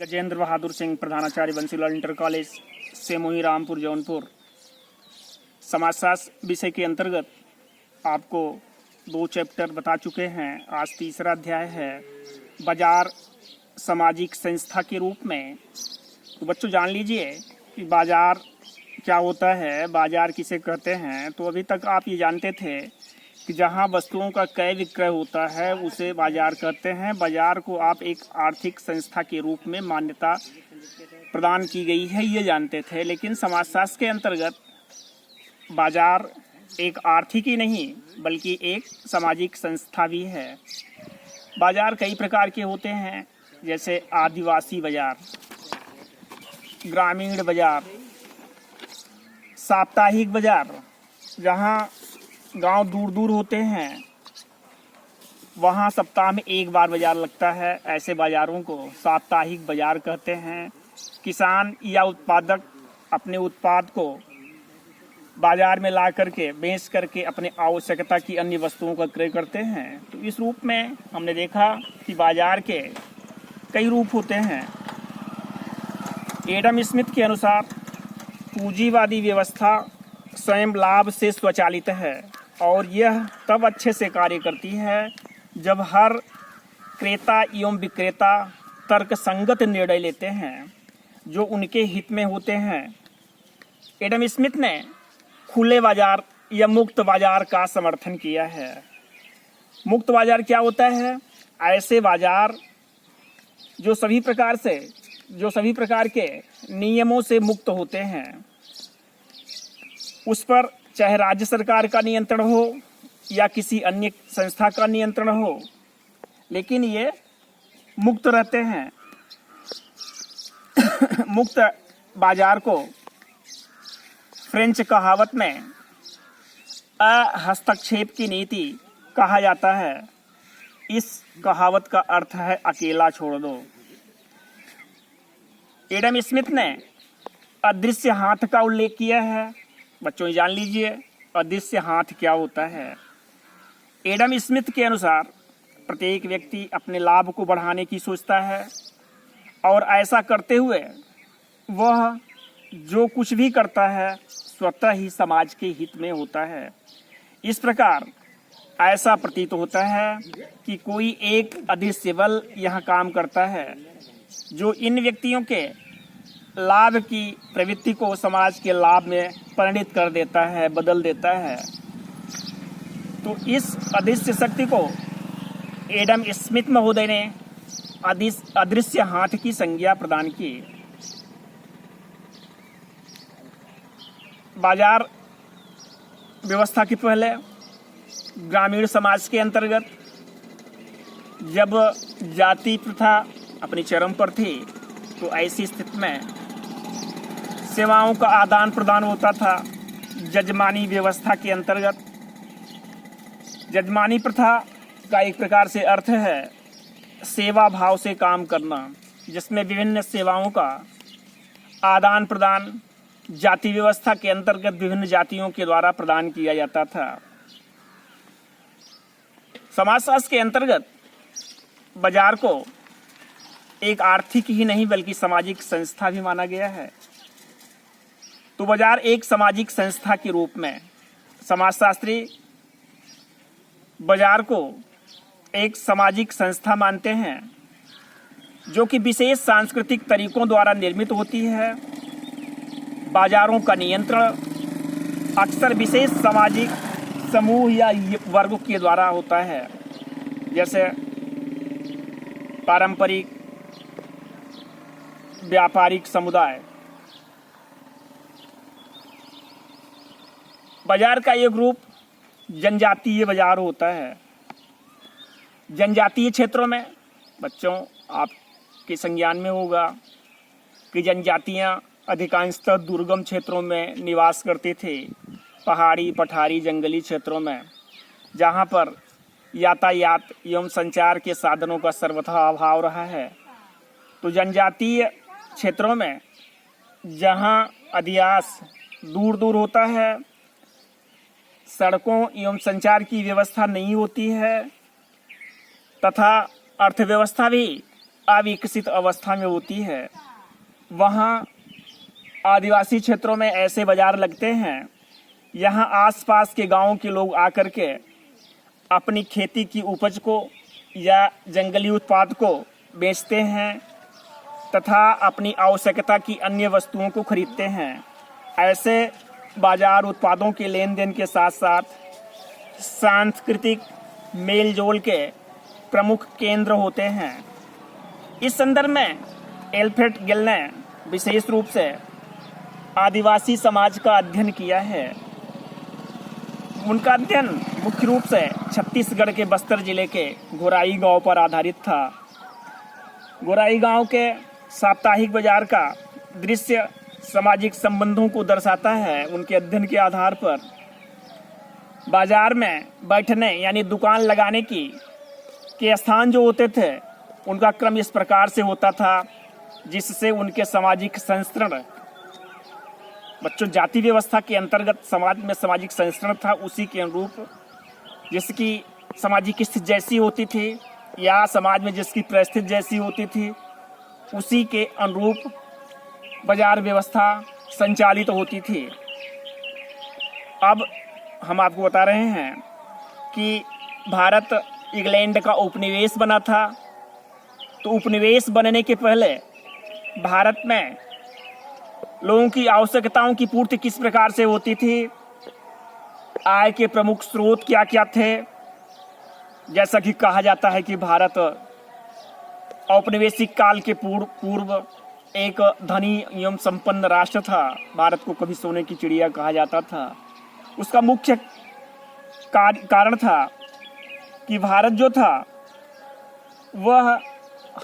गजेंद्र बहादुर सिंह प्रधानाचार्य Bansilal inter college सेमोही Rampur Jaunpur समाजशास्त्र विषय के अंतर्गत आपको 2 चैप्टर बता चुके हैं। आज तीसरा अध्याय है बाजार सामाजिक संस्था के रूप में। तो बच्चों जान लीजिए कि बाजार क्या होता है, बाजार किसे कहते हैं। तो अभी तक आप ये जानते थे कि जहाँ वस्तुओं का क्रय विक्रय होता है उसे बाजार कहते हैं। बाजार को आप एक आर्थिक संस्था के रूप में मान्यता प्रदान की गई है, ये जानते थे। लेकिन समाजशास्त्र के अंतर्गत बाजार एक आर्थिक ही नहीं बल्कि एक सामाजिक संस्था भी है। बाजार कई प्रकार के होते हैं, जैसे आदिवासी बाजार, ग्रामीण बाजार, साप्ताहिक बाजार। जहाँ गांव दूर दूर होते हैं वहाँ सप्ताह में एक बार बाजार लगता है, ऐसे बाजारों को साप्ताहिक बाजार कहते हैं। किसान या उत्पादक अपने उत्पाद को बाजार में ला करके बेच करके अपने आवश्यकता की अन्य वस्तुओं का क्रय करते हैं। तो इस रूप में हमने देखा कि बाजार के कई रूप होते हैं। एडम स्मिथ के अनुसार पूंजीवादी व्यवस्था स्वयं लाभ से स्वचालित है और यह तब अच्छे से कार्य करती है जब हर क्रेता एवं विक्रेता तर्कसंगत निर्णय लेते हैं जो उनके हित में होते हैं। एडम स्मिथ ने खुले बाजार या मुक्त बाजार का समर्थन किया है। मुक्त बाजार क्या होता है? ऐसे बाजार जो सभी प्रकार के नियमों से मुक्त होते हैं। उस पर चाहे राज्य सरकार का नियंत्रण हो या किसी अन्य संस्था का नियंत्रण हो, लेकिन ये मुक्त रहते हैं। मुक्त बाजार को फ्रेंच कहावत में अहस्तक्षेप की नीति कहा जाता है। इस कहावत का अर्थ है अकेला छोड़ दो। एडम स्मिथ ने अदृश्य हाथ का उल्लेख किया है। बच्चों जान लीजिए अदृश्य हाथ क्या होता है। एडम स्मिथ के अनुसार प्रत्येक व्यक्ति अपने लाभ को बढ़ाने की सोचता है और ऐसा करते हुए वह जो कुछ भी करता है स्वतः ही समाज के हित में होता है। इस प्रकार ऐसा प्रतीत होता है कि कोई एक अदृश्य बल यहाँ काम करता है जो इन व्यक्तियों के लाभ की प्रवृत्ति को समाज के लाभ में परिणित कर देता है, बदल देता है। तो इस अदृश्य शक्ति को एडम स्मिथ महोदय ने अदृश्य हाथ की संज्ञा प्रदान की। बाजार व्यवस्था के पहले ग्रामीण समाज के अंतर्गत जब जाति प्रथा अपनी चरम पर थी तो ऐसी स्थिति में सेवाओं का आदान प्रदान होता था। जजमानी व्यवस्था के अंतर्गत जजमानी प्रथा का एक प्रकार से अर्थ है सेवा भाव से काम करना, जिसमें विभिन्न सेवाओं का आदान प्रदान जाति व्यवस्था के अंतर्गत विभिन्न जातियों के द्वारा प्रदान किया जाता था। समाजशास्त्र के अंतर्गत बाजार को एक आर्थिक ही नहीं बल्कि सामाजिक संस्था भी माना गया है। तो बाजार एक सामाजिक संस्था के रूप में समाजशास्त्री बाजार को एक सामाजिक संस्था मानते हैं जो कि विशेष सांस्कृतिक तरीकों द्वारा निर्मित होती है। बाजारों का नियंत्रण अक्सर विशेष सामाजिक समूह या वर्ग के द्वारा होता है, जैसे पारंपरिक व्यापारिक समुदाय। बाजार का एक रूप जनजातीय बाजार होता है। जनजातीय क्षेत्रों में बच्चों आपके संज्ञान में होगा कि जनजातियां अधिकांशतः दुर्गम क्षेत्रों में निवास करते थे, पहाड़ी पठारी जंगली क्षेत्रों में, जहां पर यातायात एवं संचार के साधनों का सर्वथा अभाव रहा है। तो जनजातीय क्षेत्रों में जहां अधिवास दूर दूर होता है, सड़कों एवं संचार की व्यवस्था नहीं होती है तथा अर्थव्यवस्था भी अविकसित अवस्था में होती है, वहाँ आदिवासी क्षेत्रों में ऐसे बाजार लगते हैं, यहाँ आसपास के गांवों के लोग आकर के अपनी खेती की उपज को या जंगली उत्पाद को बेचते हैं तथा अपनी आवश्यकता की अन्य वस्तुओं को खरीदते हैं। ऐसे बाजार उत्पादों के लेन देन के साथ साथ सांस्कृतिक मेल जोल के प्रमुख केंद्र होते हैं। इस संदर्भ में एल्फ्रेड गिल ने विशेष रूप से आदिवासी समाज का अध्ययन किया है। उनका अध्ययन मुख्य रूप से छत्तीसगढ़ के बस्तर जिले के गोराई गांव पर आधारित था। गोराई गांव के साप्ताहिक बाजार का दृश्य सामाजिक संबंधों को दर्शाता है। उनके अध्ययन के आधार पर बाजार में बैठने यानी दुकान लगाने के स्थान जो होते थे, उनका क्रम इस प्रकार से होता था जिससे उनके सामाजिक संस्करण, बच्चों जाति व्यवस्था के अंतर्गत समाज में सामाजिक संस्करण था, उसी के अनुरूप जिसकी सामाजिक स्थिति जैसी होती थी या समाज में जिसकी परिस्थिति जैसी होती थी, उसी के अनुरूप बाजार व्यवस्था संचालित होती थी। अब हम आपको बता रहे हैं कि भारत इंग्लैंड का उपनिवेश बना था, तो उपनिवेश बनने के पहले भारत में लोगों की आवश्यकताओं की पूर्ति किस प्रकार से होती थी, आय के प्रमुख स्रोत क्या क्या थे। जैसा कि कहा जाता है कि भारत औपनिवेशिक काल के पूर्व एक धनी एवं संपन्न राष्ट्र था। भारत को कभी सोने की चिड़िया कहा जाता था। उसका मुख्य कारण था कि भारत जो था वह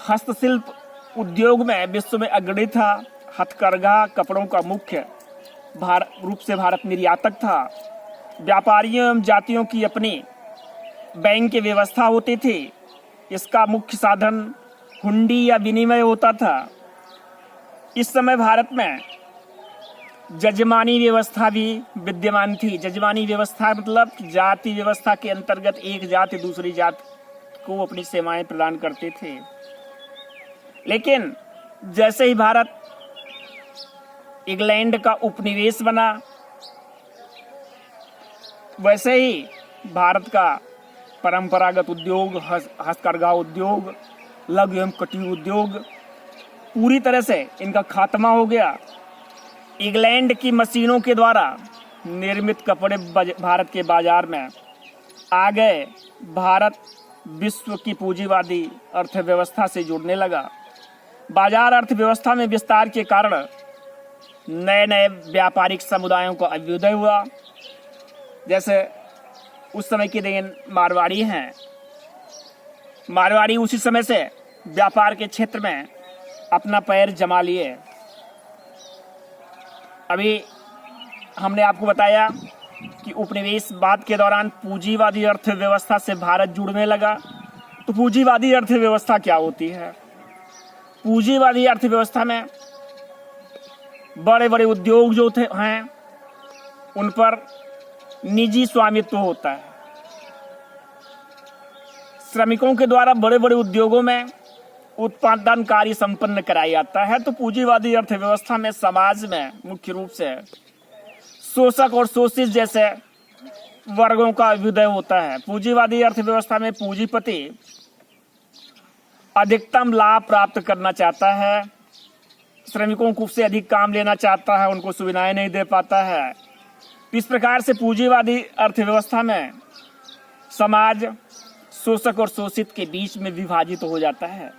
हस्तशिल्प उद्योग में विश्व में अग्रणी था। हथकरघा कपड़ों का मुख्य रूप से भारत निर्यातक था। व्यापारियों एवं जातियों की अपनी बैंक की व्यवस्था होती थी। इसका मुख्य साधन हुंडी या विनिमय होता था। इस समय भारत में जजमानी व्यवस्था भी विद्यमान थी। जजमानी व्यवस्था मतलब जाति व्यवस्था के अंतर्गत एक जाति दूसरी जाति को अपनी सेवाएं प्रदान करते थे। लेकिन जैसे ही भारत इंग्लैंड का उपनिवेश बना, वैसे ही भारत का परंपरागत उद्योग, हस्तकरघा उद्योग, लघु एवं कुटीर उद्योग पूरी तरह से इनका खात्मा हो गया। इंग्लैंड की मशीनों के द्वारा निर्मित कपड़े भारत के बाजार में आ गए। भारत विश्व की पूंजीवादी अर्थव्यवस्था से जुड़ने लगा। बाजार अर्थव्यवस्था में विस्तार के कारण नए नए व्यापारिक समुदायों का अभ्युदय हुआ। जैसे उस समय के दिन मारवाड़ी हैं। मारवाड़ी उसी समय से व्यापार के क्षेत्र में अपना पैर जमा लिए। अभी हमने आपको बताया कि उपनिवेशवाद के दौरान पूंजीवादी अर्थव्यवस्था से भारत जुड़ने लगा। तो पूंजीवादी अर्थव्यवस्था क्या होती है? पूंजीवादी अर्थव्यवस्था में बड़े बड़े उद्योग जो हैं उन पर निजी स्वामित्व होता है। श्रमिकों के द्वारा बड़े बड़े उद्योगों में उत्पादन कार्य संपन्न कराया जाता है। तो पूंजीवादी अर्थव्यवस्था में समाज में मुख्य रूप से शोषक और शोषित जैसे वर्गों का अभ्युदय होता है। पूंजीवादी अर्थव्यवस्था में पूंजीपति अधिकतम लाभ प्राप्त करना चाहता है, श्रमिकों को उससे अधिक काम लेना चाहता है, उनको सुविधाएं नहीं दे पाता है। इस प्रकार से पूंजीवादी अर्थव्यवस्था में समाज शोषक और शोषित के बीच में विभाजित हो जाता है।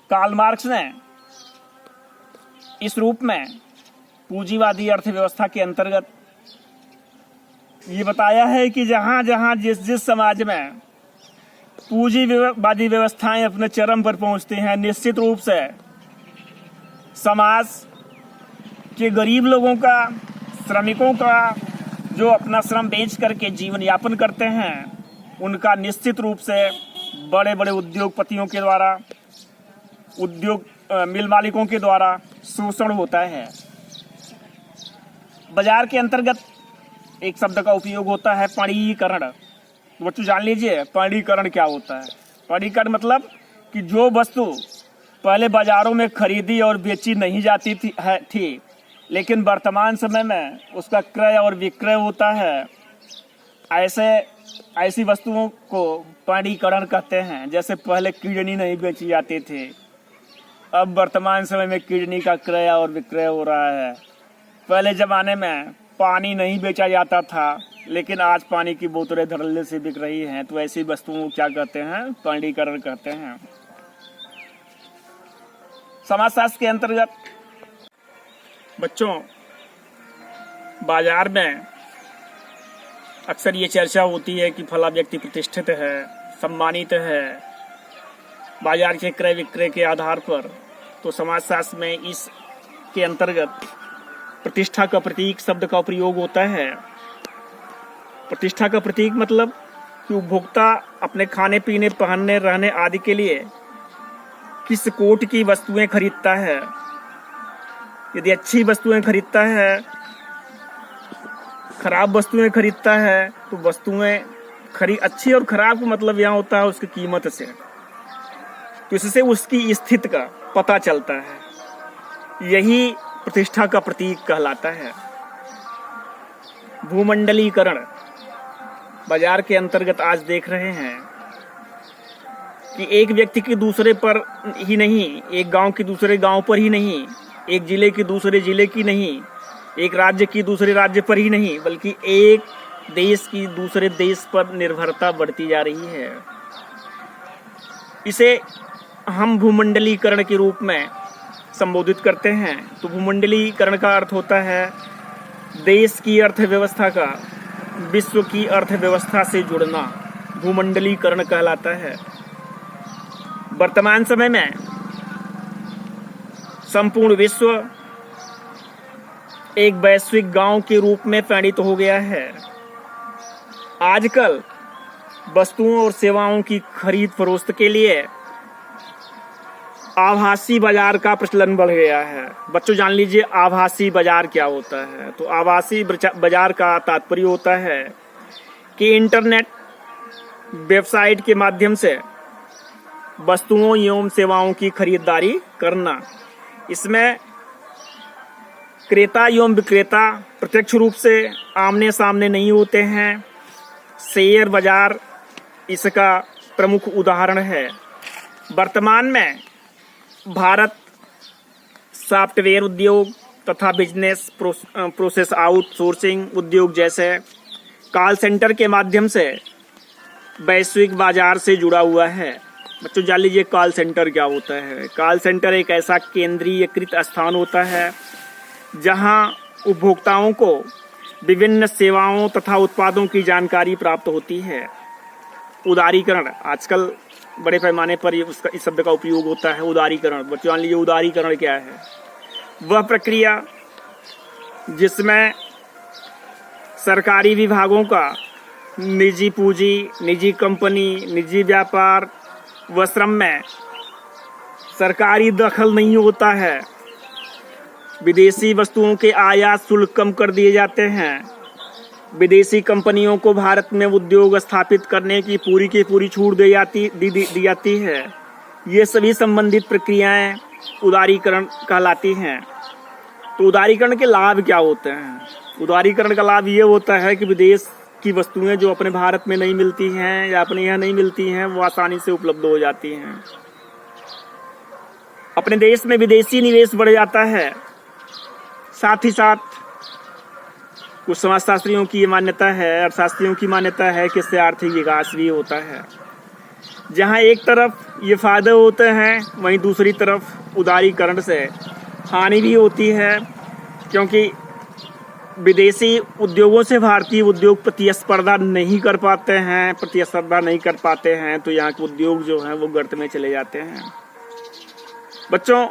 कार्ल मार्क्स ने इस रूप में पूंजीवादी अर्थव्यवस्था के अंतर्गत ये बताया है कि जहां जहां जिस समाज में पूंजीवादी व्यवस्थाएं अपने चरम पर पहुंचती हैं, निश्चित रूप से समाज के गरीब लोगों का, श्रमिकों का जो अपना श्रम बेच करके जीवन यापन करते हैं, उनका निश्चित रूप से बड़े बड़े उद्योगपतियों के द्वारा, मिल मालिकों के द्वारा शोषण होता है। बाजार के अंतर्गत एक शब्द का उपयोग होता है, पणीकरण। तो बच्चों जान लीजिए पंडीकरण क्या होता है। पंडीकरण मतलब कि जो वस्तु पहले बाजारों में खरीदी और बेची नहीं जाती थी लेकिन वर्तमान समय में उसका क्रय और विक्रय होता है, ऐसी वस्तुओं को पंडीकरण कहते हैं। जैसे पहले किडनी नहीं बेची जाती थी, अब वर्तमान समय में किडनी का क्रय और विक्रय हो रहा है। पहले ज़माने में पानी नहीं बेचा जाता था लेकिन आज पानी की बोतलें धड़ल्ले से बिक रही हैं, तो ऐसी वस्तुओं को क्या कहते हैं? पंडीकरण कहते हैं। समाजशास्त्र के अंतर्गत बच्चों बाजार में अक्सर ये चर्चा होती है कि फला व्यक्ति प्रतिष्ठित है, सम्मानित है बाजार के क्रय विक्रय के आधार पर। तो समाजशास्त्र में इसके अंतर्गत प्रतिष्ठा का प्रतीक शब्द का प्रयोग होता है। प्रतिष्ठा का प्रतीक मतलब कि उपभोक्ता अपने खाने पीने, पहनने, रहने आदि के लिए किस कोट की वस्तुएं खरीदता है। यदि अच्छी वस्तुएं खरीदता है, खराब वस्तुएं खरीदता है, तो वस्तुएं अच्छी और खराब का मतलब यहाँ होता है उसकी कीमत से। तो इससे उसकी स्थिति का पता चलता है। यही प्रतिष्ठा का प्रतीक कहलाता है। भूमंडलीकरण बाजार के अंतर्गत आज देख रहे हैं कि एक व्यक्ति के दूसरे पर ही नहीं, एक गांव के दूसरे गांव पर ही नहीं, एक जिले के दूसरे जिले की नहीं, एक राज्य की दूसरे राज्य पर ही नहीं, बल्कि एक देश की दूसरे देश पर निर्भरता बढ़ती जा रही है। इसे हम भूमंडलीकरण के रूप में संबोधित करते हैं। तो भूमंडलीकरण का अर्थ होता है देश की अर्थव्यवस्था का विश्व की अर्थव्यवस्था से जुड़ना, भूमंडलीकरण कहलाता है। वर्तमान समय में संपूर्ण विश्व एक वैश्विक गांव के रूप में परिणत हो गया है। आजकल वस्तुओं और सेवाओं की खरीद फरोख्त के लिए आभासी बाजार का प्रचलन बढ़ गया है। बच्चों जान लीजिए आभासी बाजार क्या होता है। तो आभासी बाजार का तात्पर्य होता है कि इंटरनेट वेबसाइट के माध्यम से वस्तुओं एवं सेवाओं की खरीदारी करना। इसमें क्रेता एवं विक्रेता प्रत्यक्ष रूप से आमने सामने नहीं होते हैं। शेयर बाजार इसका प्रमुख उदाहरण है। वर्तमान में भारत सॉफ्टवेयर उद्योग तथा बिजनेस प्रोसेस आउटसोर्सिंग उद्योग जैसे कॉल सेंटर के माध्यम से वैश्विक बाजार से जुड़ा हुआ है। बच्चों जान लीजिए कॉल सेंटर क्या होता है। कॉल सेंटर एक ऐसा केंद्रीयकृत स्थान होता है जहां उपभोक्ताओं को विभिन्न सेवाओं तथा उत्पादों की जानकारी प्राप्त होती है। उदारीकरण आजकल बड़े पैमाने पर इस शब्द का उपयोग होता है। उदारीकरण बच्चों जान लीजिए उदारीकरण क्या है। वह प्रक्रिया जिसमें सरकारी विभागों का निजी पूंजी, निजी कंपनी, निजी व्यापार व श्रम में सरकारी दखल नहीं होता है। विदेशी वस्तुओं के आयात शुल्क कम कर दिए जाते हैं। विदेशी कंपनियों को भारत में उद्योग स्थापित करने की पूरी छूट दी जाती है। ये सभी संबंधित प्रक्रियाएं उदारीकरण कहलाती हैं। तो उदारीकरण के लाभ क्या होते हैं? उदारीकरण का लाभ ये होता है कि विदेश की वस्तुएं जो अपने भारत में नहीं मिलती हैं या अपने यहाँ नहीं मिलती हैं वो आसानी से उपलब्ध हो जाती हैं। अपने देश में विदेशी निवेश बढ़ जाता है। साथ ही साथ कुछ समाजशास्त्रियों की ये मान्यता है, अर्थशास्त्रियों की मान्यता है कि इससे आर्थिक विकास भी होता है। जहाँ एक तरफ ये फायदे होते हैं वहीं दूसरी तरफ उदारीकरण से हानि भी होती है, क्योंकि विदेशी उद्योगों से भारतीय उद्योग प्रतिस्पर्धा नहीं कर पाते हैं, तो यहाँ के उद्योग जो हैं वो गर्त में चले जाते हैं। बच्चों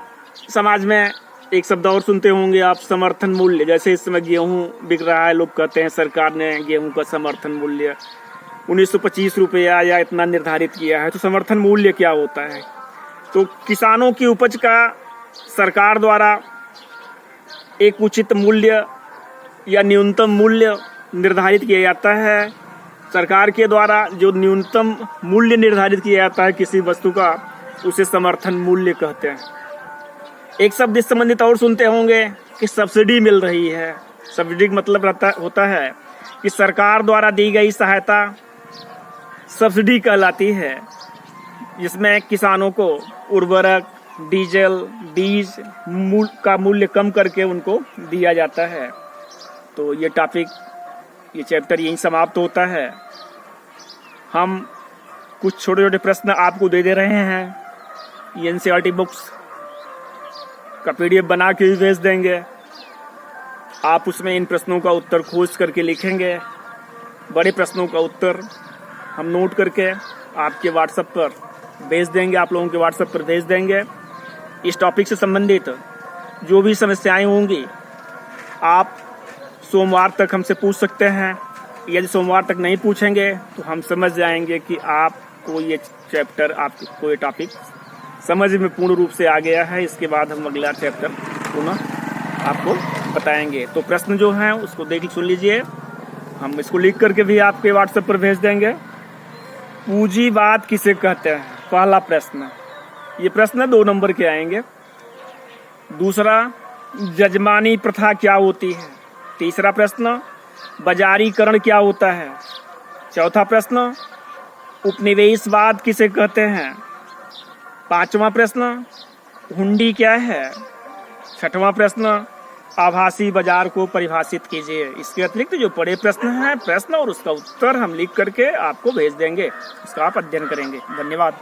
समाज में एक शब्द और सुनते होंगे आप, समर्थन मूल्य। जैसे इस समय गेहूं बिक रहा है, लोग कहते हैं सरकार ने गेहूं का समर्थन मूल्य 1925 रुपया या इतना निर्धारित किया है। तो समर्थन मूल्य क्या होता है? तो किसानों की उपज का सरकार द्वारा एक उचित मूल्य या न्यूनतम मूल्य निर्धारित किया जाता है सरकार के द्वारा जो न्यूनतम मूल्य निर्धारित किया जाता है किसी वस्तु का, उसे समर्थन मूल्य कहते हैं। एक शब्द इस संबंधित और सुनते होंगे कि सब्सिडी मिल रही है। सब्सिडी का मतलब होता है कि सरकार द्वारा दी गई सहायता सब्सिडी कहलाती है, जिसमें किसानों को उर्वरक, डीजल, बीज का मूल्य कम करके उनको दिया जाता है। तो ये टॉपिक, ये चैप्टर यहीं समाप्त होता है। हम कुछ छोटे छोटे प्रश्न आपको दे दे रहे हैं। ये एनसीईआरटी बुक्स का PDF बना के भी भेज देंगे। आप उसमें इन प्रश्नों का उत्तर खोज करके लिखेंगे। बड़े प्रश्नों का उत्तर हम नोट करके आपके व्हाट्सएप पर भेज देंगे, आप लोगों के व्हाट्सएप पर भेज देंगे। इस टॉपिक से संबंधित जो भी समस्याएं होंगी आप सोमवार तक हमसे पूछ सकते हैं। यदि सोमवार तक नहीं पूछेंगे तो हम समझ जाएंगे कि आपको ये चैप्टर, आपको ये टॉपिक समझ में पूर्ण रूप से आ गया है। इसके बाद हम अगला चैप्टर पुनः आपको बताएंगे। तो प्रश्न जो हैं उसको सुन लीजिए। हम इसको लिख करके भी आपके व्हाट्सएप पर भेज देंगे। पूंजीवाद किसे कहते हैं? पहला प्रश्न, ये प्रश्न 2 नंबर के आएंगे। दूसरा, जजमानी प्रथा क्या होती है? तीसरा प्रश्न, बाजारीकरण क्या होता है? चौथा प्रश्न, उपनिवेशवाद किसे कहते हैं? पांचवा प्रश्न, हुंडी क्या है? छठवां प्रश्न, आभासी बाजार को परिभाषित कीजिए। इसके अतिरिक्त जो बड़े प्रश्न हैं, प्रश्न और उसका उत्तर हम लिख करके आपको भेज देंगे, उसका आप अध्ययन करेंगे। धन्यवाद।